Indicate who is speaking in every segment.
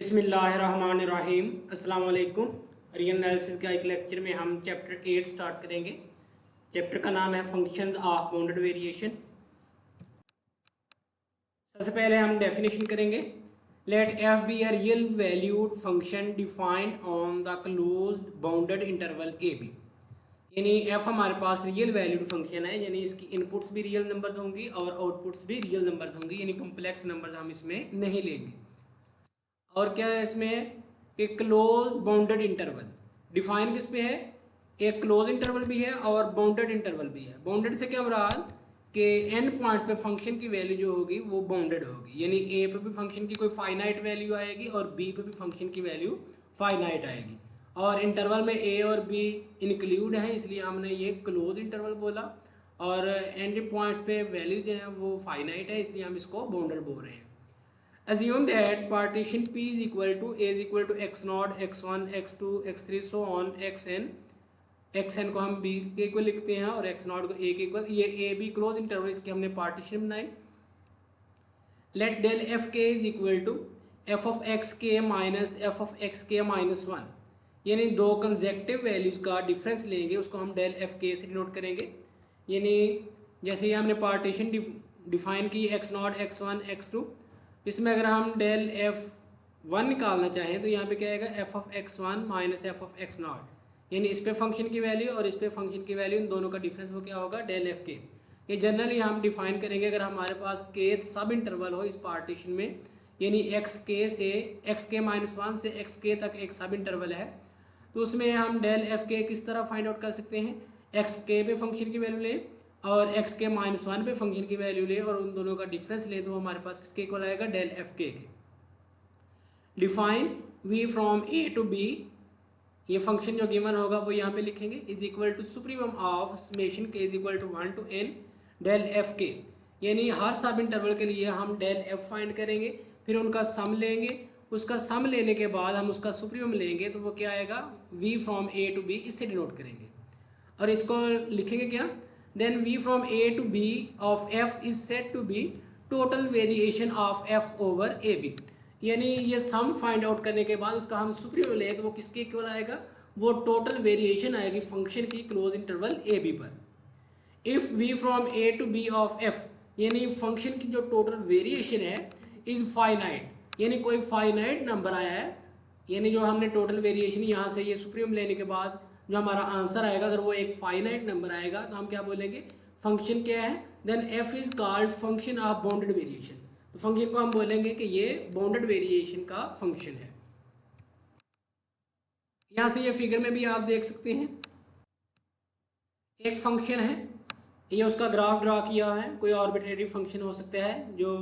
Speaker 1: बिस्मिल्लाहिर्रहमानिर्रहीम। अस्सलाम वालेकुम। रियल एनालिसिस का एक लेक्चर में हम चैप्टर 8 स्टार्ट करेंगे। चैप्टर का नाम है फंक्शंस ऑफ बाउंडेड वेरिएशन। सबसे पहले हम डेफिनेशन करेंगे। Let f be a real valued function defined on the closed bounded interval a b. यानी एफ हमारे पास रियल वैल्यूड फंक्शन है, यानी इसकी इनपुट्स भी रियल नंबर्स होंगी और आउटपुट्स भी रियल नंबर्स होंगी, यानी कॉम्प्लेक्स नंबर्स हम इसमें नहीं लेंगे। और क्या है इसमें कि क्लोज बाउंडेड इंटरवल डिफाइन किस पे है, एक क्लोज इंटरवल भी है और बाउंडेड इंटरवल भी है। बाउंडेड से क्या मुराद कि एंड पॉइंट्स पे फंक्शन की वैल्यू जो होगी वो बाउंडेड होगी, यानी ए पे भी फंक्शन की कोई फाइनाइट वैल्यू आएगी और बी पे भी फंक्शन की वैल्यू फाइनाइट आएगी। और इंटरवल में ए और बी इंक्लूड है, इसलिए हमने ये क्लोज इंटरवल बोला। और एंड पॉइंट्स पे वैल्यू जो है वो फाइनाइट है, इसलिए हम इसको बाउंडेड बोल रहे हैं। Assume that partition P is equal to A is equal to x0, x1, x2, x3 so on xn। xn को हम b के इक्वल लिखते हैं और x0 को a के इक्वल। ये a b क्लोज इंटरवल, इसके हमने पार्टीशन बनाए। लेट डेल एफ के is equal to f of x के माइनस एफ ऑफ एक्स के माइनस 1, यानी दो कंजेक्टिव वैल्यूज का डिफरेंस लेंगे, उसको हम डेल एफ के से डिनोट करेंगे। यानी जैसे ये हमने पार्टीशन डिफाइन की x0, x1, x2, इसमें अगर हम डेल f1 निकालना चाहें तो यहाँ पे क्या आएगा f of x1 minus f of x0, यानी इस पे फंक्शन की वैल्यू और इस पे फंक्शन की वैल्यू, इन दोनों का डिफरेंस वो क्या होगा, डेल एफ के। ये जनरली हम डिफाइन करेंगे अगर हमारे पास के सब इंटरवल हो इस पार्टीशन में, यानी एक्स के से एक्स के माइनस 1 से एक्स के तक एक सब इंटरवल है, तो उसमें हम डेल एफ के किस तरह फाइंड आउट कर सकते हैं, एक्स के पे फंक्शन की वैल्यू लें और एक्स के माइनस 1 पे फंक्शन की वैल्यू ले और उन दोनों का डिफरेंस ले, तो हमारे पास किसके इक्वल आएगा, डेल एफ के। Define v from a to b, ये फंक्शन जो गिवन होगा वो यहाँ पे लिखेंगे, is equal to supremum of summation के is equal to 1 to n del f के, यानी हर सब इंटरवल के लिए हम डेल एफ फाइंड करेंगे, फिर उनका सम लेंगे, उसका सम लेने के बाद हम उसका सुप्रीमम लेंगे, तो वो क्या आएगा, V from a to b, इससे डिनोट करेंगे। और इसको लिखेंगे क्या, then v from a to b of f is said to be total variation of f over ab, यानी ये सम फाइंड आउट करने के बाद उसका हम सुप्रीमम ले तो वो किसके इक्वल आएगा, वो टोटल वेरिएशन आएगी फंक्शन की क्लोज इंटरवल ए बी पर। If v from a to b of f, यानी फंक्शन की जो टोटल वेरिएशन है इज फाइनाइट, यानी कोई फाइनाइट नंबर आया है, यानी जो हमने टोटल वेरिएशन यहाँ से ये सुप्रीमम लेने के बाद जो हमारा आंसर आएगा अगर वो एक फाइनाइट नंबर आएगा तो हम क्या बोलेंगे, फंक्शन क्या है, then f is called function of bounded variation. तो फंक्शन को हम बोलेंगे कि ये बाउंडेड वेरिएशन का फंक्शन है। यहाँ से ये फिगर में भी आप देख सकते हैं, एक फंक्शन है, ये उसका ग्राफ ड्रा किया है, कोई आर्बिट्रेरी फंक्शन हो सकता है जो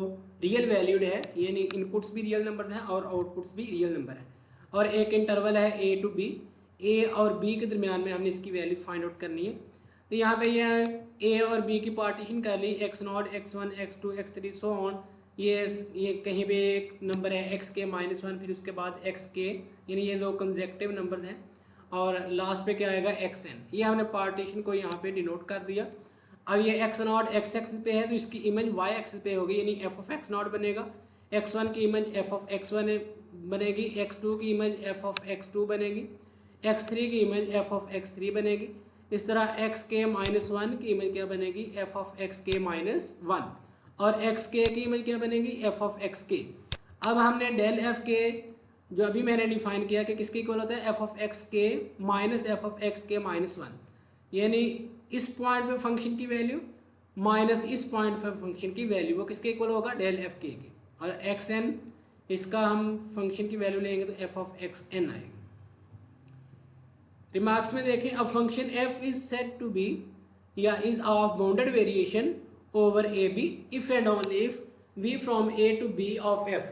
Speaker 1: रियल वैल्यूड है, यानी इनपुट्स भी रियल नंबर हैं और आउटपुट्स भी रियल नंबर है, और एक इंटरवल है ए टू बी, ए और बी के दरमियान में हमने इसकी वैल्यू फाइंड आउट करनी है। तो यहाँ पे ये ए और बी की पार्टीशन कर ली, x0, x1, x2, x3 so on, ये कहीं पे एक नंबर है x के माइनस 1, फिर उसके बाद x के, यानी ये दो कंजेक्टिव नंबर्स हैं, और लास्ट पे क्या आएगा xn, ये हमने पार्टीशन को यहाँ पे डिनोट कर दिया। अब ये x0 x एक्सिस पे है तो इसकी इमेज y एक्सिस पे होगी, यानी f ऑफ x0 बनेगा, x1 की इमेज f ऑफ x1 बनेगी, x2 की इमेज f ऑफ x2 बनेगी, x3 की इमेज f ऑफ x3 बनेगी। इस तरह x के माइनस 1 की इमेज क्या बनेगी, f ऑफ x के माइनस 1, और x के की इमेज क्या बनेगी, f ऑफ x के। अब हमने डेल f के जो अभी मैंने डिफाइन किया कि किसके इक्वल होता है, f ऑफ x के माइनस f ऑफ x के माइनस 1, यानी इस पॉइंट पे फंक्शन की वैल्यू माइनस इस पॉइंट पे फंक्शन की वैल्यू, वो किसके इक्वल होगा, डेल एफ के। और xn इसका हम फंक्शन की वैल्यू लेंगे तो f ऑफ xn आएगा। रिमार्क्स में देखें, अब function f is said to be या is of bounded variation over a b if and only if v from a to b of f,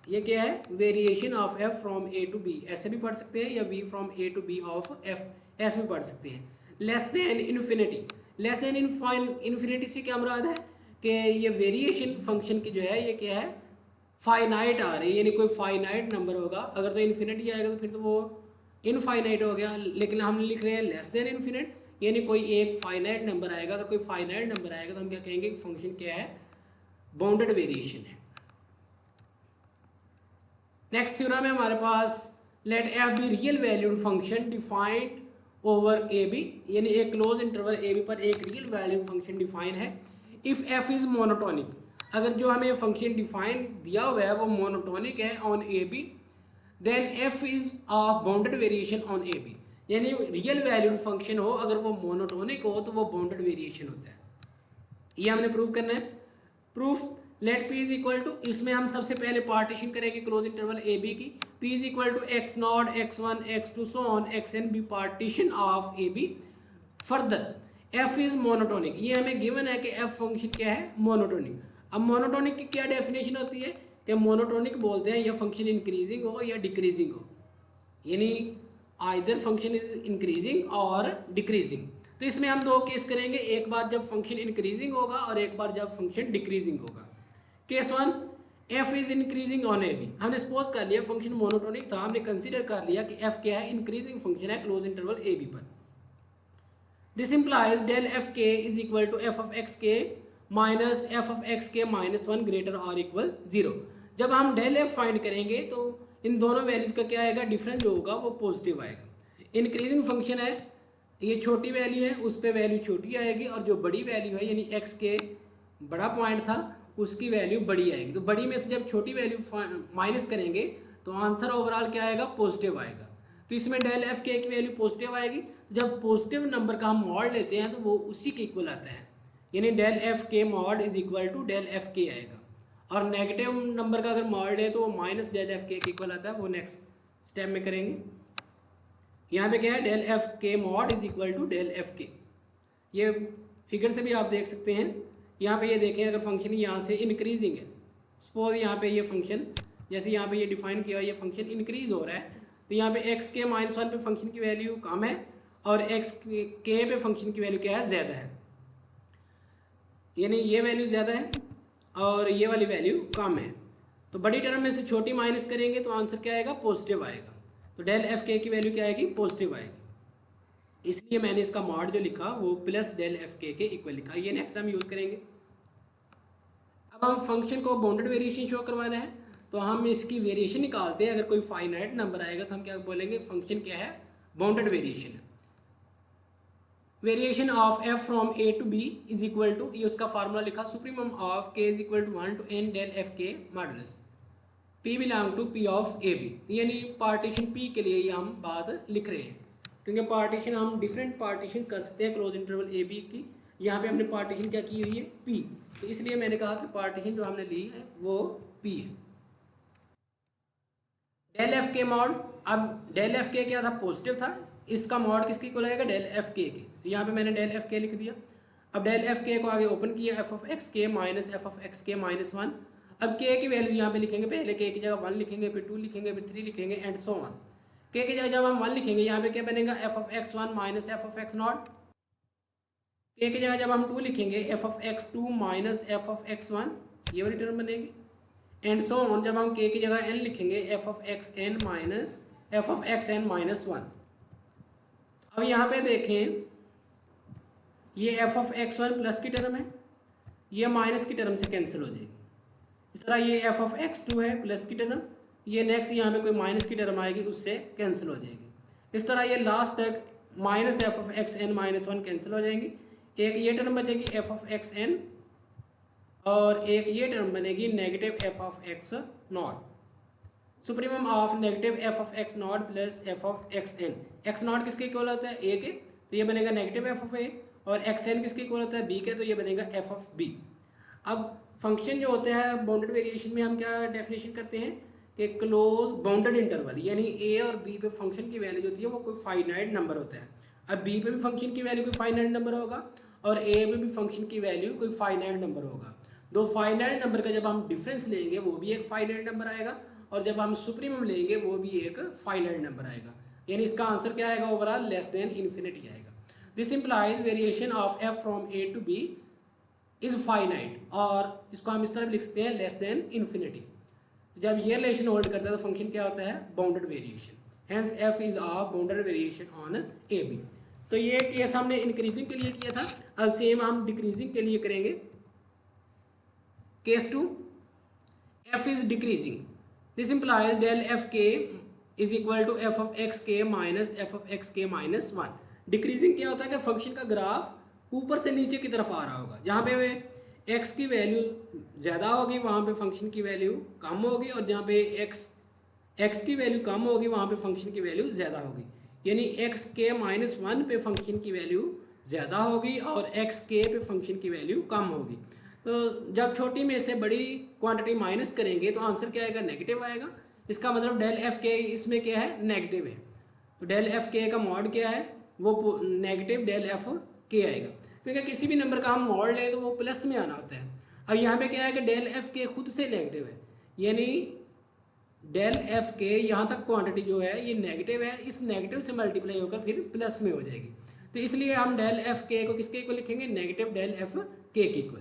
Speaker 1: ये क्या है, variation of f from a to b, ऐसे भी पढ़ सकते हैं, या v from a to b of f ऐसे भी पढ़ सकते हैं। Less than infinity, less than infinity से क्या मुराद है कि ये वेरिएशन फंक्शन की जो है ये क्या है, फाइनाइट आ रही है, यानी कोई फाइनाइट नंबर होगा, अगर तो इन्फिनिटी आएगा तो फिर तो वो इनफाइनाइट हो गया, लेकिन हम लिख रहे हैं लेस देन इन्फिनिट, यानी कोई एक फाइनाइट नंबर आएगा, अगर कोई फाइनाइट नंबर आएगा तो हम क्या कहेंगे, फंक्शन क्या है, बाउंडेड वेरिएशन है। नेक्स्ट थ्योरम है हमारे पास, let f be real valued function defined over a b, यानी एक क्लोज इंटरवल ए बी पर एक रियल वैल्यूड फंक्शन डिफाइन है। इफ़ एफ इज़ मोनोटोनिक, अगर जो हमें फंक्शन डिफाइन दिया हुआ है वो मोनोटोनिक है on a b, then f is of bounded variation on a b, यानी रियल वैल्यूड फंक्शन हो अगर वो मोनोटोनिक हो तो वो बाउंडेड वेरिएशन होता है। ये हमने प्रूव करना है। Proof, let p is equal to, इसमें हम सबसे पहले पार्टीशन करेंगे क्लोज इंटरवल ए बी की, p is equal to x not x one x two so on x n b partition of a b. Further f is monotonic, ये हमें given है कि f फंक्शन क्या है, monotonic. अब monotonic की क्या डेफिनेशन होती है कि मोनोटोनिक बोलते हैं या फंक्शन इंक्रीजिंग हो या डिक्रीजिंग हो, यानी आइदर फंक्शन इज इंक्रीजिंग और डिक्रीजिंग। तो इसमें हम दो केस करेंगे, एक बार जब फंक्शन इंक्रीजिंग होगा और एक बार जब फंक्शन डिक्रीजिंग होगा। Case one, f is increasing on a b, हमने सपोज कर लिया फंक्शन मोनोटोनिक था, हमने कंसीडर कर लिया कि एफ क्या है, इंक्रीजिंग फंक्शन है क्लोज इंटरवल ए बी पर। दिस इंप्लाइज डेल एफ के is equal to f of x के माइनस एफ ऑफ एक्स के माइनस वन ग्रेटर और इक्वल जीरो। जब हम डेल एफ फाइंड करेंगे तो इन दोनों वैल्यूज का क्या आएगा, डिफरेंस जो होगा वो पॉजिटिव आएगा। इंक्रीजिंग फंक्शन है, ये छोटी वैल्यू है, उस पर वैल्यू छोटी आएगी, और जो बड़ी वैल्यू है यानी एक्स के बड़ा पॉइंट था उसकी वैल्यू बड़ी आएगी। तो बड़ी में से जब छोटी वैल्यू माइनस करेंगे तो आंसर ओवरऑल क्या आएगा, पॉजिटिव आएगा। तो इसमें डेल एफ के की वैल्यू पॉजिटिव आएगी। जब पॉजिटिव नंबर का हम मॉड लेते हैं तो वो उसी के इक्वल आता है, यानी del f k mod is equal to del f k आएगा। और नेगेटिव नंबर का अगर मॉड है तो वो minus del f k equal आता है, वो नेक्स्ट स्टेप में करेंगे। यहाँ पे क्या है, del f k mod is equal to del f k. ये फिगर से भी आप देख सकते हैं। यहाँ पे ये देखें, अगर फंक्शन यहाँ से इंक्रीजिंग है, सपोज यहाँ पे ये फंक्शन जैसे यहाँ पे ये डिफाइन किया, ये फंक्शन इंक्रीज हो रहा है, तो यहाँ पे एक्स के माइनस वन पे फंक्शन की वैल्यू कम है और एक्स के पे फंक्शन की वैल्यू क्या है, ज़्यादा है, यानी ये वैल्यू ज़्यादा है और ये वाली वैल्यू कम है। तो बड़ी टर्म में से छोटी माइनस करेंगे तो आंसर क्या आएगा, पॉजिटिव आएगा। तो डेल एफ के की वैल्यू क्या आएगी, पॉजिटिव आएगी। इसलिए मैंने इसका मॉड जो लिखा वो plus del f k equal लिखा। ये नेक्स्ट हम यूज़ करेंगे। अब हम फंक्शन को बाउंडेड वेरिएशन शो करवाना है तो हम इसकी वेरिएशन निकालते हैं। अगर कोई फाइनाइट नंबर आएगा तो हम क्या बोलेंगे, फंक्शन क्या है, बाउंडेड वेरिएशन है। Variation of f from a to b is equal to, ये उसका फार्मूला लिखा, सुप्रीमम ऑफ के is equal to 1 to n del f के modulus p belong to p of a b. यानी partition p के लिए ये हम बात लिख रहे हैं, क्योंकि पार्टीशन हम डिफरेंट पार्टीशन कर सकते हैं क्लोज इंटरवल ए बी की। यहाँ पे हमने पार्टीशन क्या की हुई है, p, तो इसलिए मैंने कहा कि पार्टीशन जो हमने ली है वो p है। डेल एफ के मॉड, अब डेल एफ के क्या था, पॉजिटिव था, इसका मॉड किसके इक्वल आएगा, डेल एफ के। तो यहाँ पे मैंने डेल एफ के लिख दिया। अब डेल एफ के को आगे ओपन किया, एफ ऑफ एक्स के माइनस एफ ऑफ एक्स के माइनस वन। अब के की वैल्यू यहाँ पे लिखेंगे, पहले के की जगह 1 लिखेंगे, फिर 2 लिखेंगे, फिर 3 लिखेंगे एंड सो ऑन। के की जगह जब हम 1 लिखेंगे यहाँ पे क्या बनेगा, f of x one minus f of x not. K की जगह जब हम 2 लिखेंगे, f of x two minus f of x one, ये वाली टर्म बनेगी एंड सो ऑन। जब हम के की जगह n लिखेंगे, f of x n minus f of x n minus one. अब यहाँ पे देखें, ये f of x one plus की टर्म है, ये माइनस की टर्म से कैंसिल हो जाएगी। इस तरह ये एफ ऑफ एक्स टू है प्लस की टर्म, ये नेक्स्ट यहाँ पे कोई माइनस की टर्म आएगी उससे कैंसिल हो जाएगी। इस तरह ये लास्ट तक minus f of x n minus one cancel हो जाएंगी। एक ये टर्म बचेगी एफ ऑफ एक्स एन और एक ये टर्म बनेगी negative f of x not. Supremum of negative f of x not plus f of x n. X not किसके इक्वल होता है, ए के, तो ये बनेगा नेगेटिव एफ ऑफ ए, और एक्स एन किसके इक्वल होता है, बी के, तो ये बनेगा एफ ऑफ बी। अब फंक्शन जो होते हैं बाउंडेड वेरिएशन में हम क्या डेफिनेशन करते हैं कि क्लोज बाउंडेड इंटरवल, यानी ए और बी पे फंक्शन की वैल्यू जो होती है वो कोई फाइनाइट नंबर होता है। अब बी पे भी फंक्शन की वैल्यू कोई फाइनाइट नंबर होगा और ए पे भी फंक्शन की वैल्यू कोई फाइनाइट नंबर होगा। दो फाइनाइट नंबर का जब हम डिफरेंस लेंगे वो भी एक फाइनाइट नंबर आएगा, और जब हम सुप्रीमम लेंगे वो भी एक फाइनाइट नंबर आएगा। यानी इसका आंसर क्या आएगा, ओवरऑल लेस देन इन्फिनिटी आएगा। This implies variation of f from a to b is finite, और इसको हम इस तरह लिख सकते हैं लेस देन इन्फिनिटी। जब ये रिलेशन होल्ड करता है तो फंक्शन क्या होता है, bounded variation. Hence f is a bounded variation on a b. तो ये केस हमने इंक्रीजिंग के लिए किया था, अब सेम हम डिक्रीजिंग के लिए करेंगे। Case 2, f is decreasing. This implies del f के is equal to f of x के माइनस एफ ऑफ एक्स के माइनस वन। डिक्रीजिंग क्या होता है कि फंक्शन का ग्राफ ऊपर से नीचे की तरफ आ रहा होगा, जहाँ पे एक्स की वैल्यू ज़्यादा होगी वहाँ पे फंक्शन की वैल्यू कम होगी, और जहाँ पे एक्स की वैल्यू कम होगी वहाँ पे फंक्शन की वैल्यू ज़्यादा होगी। यानी एक्स के माइनस वन पे फंक्शन की वैल्यू ज़्यादा होगी और एक्स के पे फंक्शन की वैल्यू कम होगी। तो जब छोटी में से बड़ी क्वांटिटी माइनस करेंगे तो आंसर क्या आएगा, नेगेटिव आएगा। इसका मतलब डेल एफ के इसमें क्या है, नेगेटिव है। तो डेल एफ के का मॉड क्या है, वो नेगेटिव डेल एफ के आएगा, क्योंकि किसी भी नंबर का हम मॉड लें तो वो प्लस में आना होता है। अब यहाँ पे क्या है कि डेल एफ के खुद से नेगेटिव है, यानी डेल एफ के यहाँ तक क्वांटिटी जो है ये नेगेटिव है, इस नेगेटिव से मल्टीप्लाई होकर फिर प्लस में हो जाएगी। तो इसलिए हम डेल एफ के को किसके इक्वल लिखेंगे, negative del f k equal.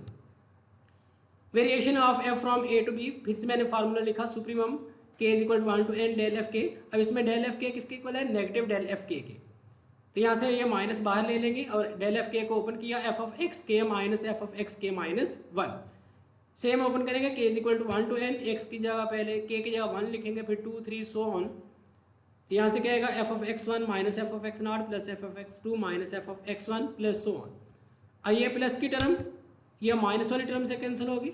Speaker 1: Variation of f from a to b, फिर से मैंने फार्मूला लिखा supremum k is equal to 1 to n del f k. अब इसमें डेल एफ के किसके इक्वल है, नेगेटिव डेल एफ के। तो यहाँ से ये माइनस बाहर ले लेंगे और डेल एफ के को ओपन किया, एफ ऑफ एक्स के माइनस एफ ऑफ एक्स के माइनस वन। सेम ओपन करेंगे, k is equal to 1 to n, x की जगह पहले के की जगह 1 लिखेंगे, फिर 2 3 सो ऑन। यहाँ से क्या आएगा, f of x one minus f of x not plus f of x two minus f of x one plus so on. और ये प्लस की टर्म ये माइनस वाली टर्म से कैंसिल होगी।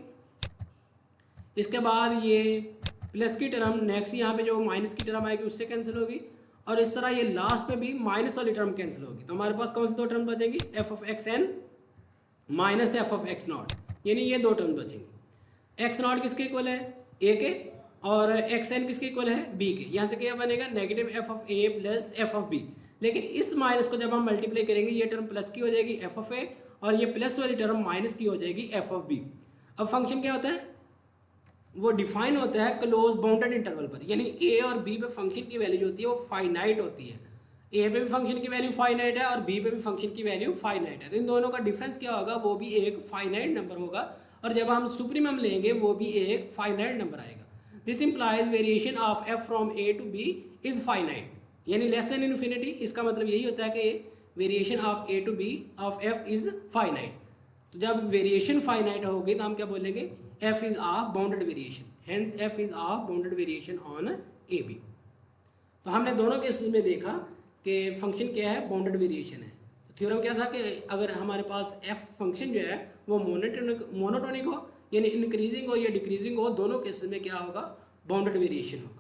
Speaker 1: इसके बाद ये प्लस की टर्म नेक्स्ट यहाँ पे जो माइनस की टर्म आएगी उससे कैंसिल होगी, और इस तरह ये लास्ट में भी माइनस वाली टर्म कैंसिल होगी। तो हमारे पास कौन सी दो टर्म बचेंगी, f of x n minus f of x naught, यानी ये दो टर्म बचेंगी। एक्स नॉट किसके इक्वल है, ए के, और एक्स एन किसके इक्वल है, बी के। यहाँ से क्या बनेगा, negative f of a plus f of b. लेकिन इस माइनस को जब हम मल्टीप्लाई करेंगे ये टर्म प्लस की हो जाएगी एफ ऑफ ए, और ये प्लस वाली टर्म माइनस की हो जाएगी एफ ऑफ बी। अब फंक्शन क्या होता है, वो डिफाइन होता है क्लोज बाउंडेड इंटरवल पर, यानी ए और बी पे फंक्शन की वैल्यू जो होती है वो फाइनाइट होती है। ए पे भी फंक्शन की वैल्यू फाइनाइट है और बी पे भी फंक्शन की वैल्यू फाइनाइट है। तो इन दोनों का डिफरेंस क्या होगा, वो भी एक फाइनाइट नंबर होगा, और जब हम सुप्रीमम लेंगे वो भी एक फाइनाइट नंबर आएगा। This implies variation of f from a to b is finite, यानी लेस देन इन्फिनिटी। इसका मतलब यही होता है कि variation of a to b of f is finite. तो जब वेरिएशन फाइनाइट होगी तो हम क्या बोलेंगे, f is a bounded variation, hence f is a bounded variation on AB। तो हमने दोनों केसेस में देखा कि फंक्शन क्या है, बाउंडेड वेरिएशन है। तो थ्योरम क्या था कि अगर हमारे पास f फंक्शन जो है वो मोनोटोनिक हो, यानी इंक्रीजिंग हो या डिक्रीजिंग हो, दोनों केसेस में क्या होगा, बाउंडेड वेरिएशन हो।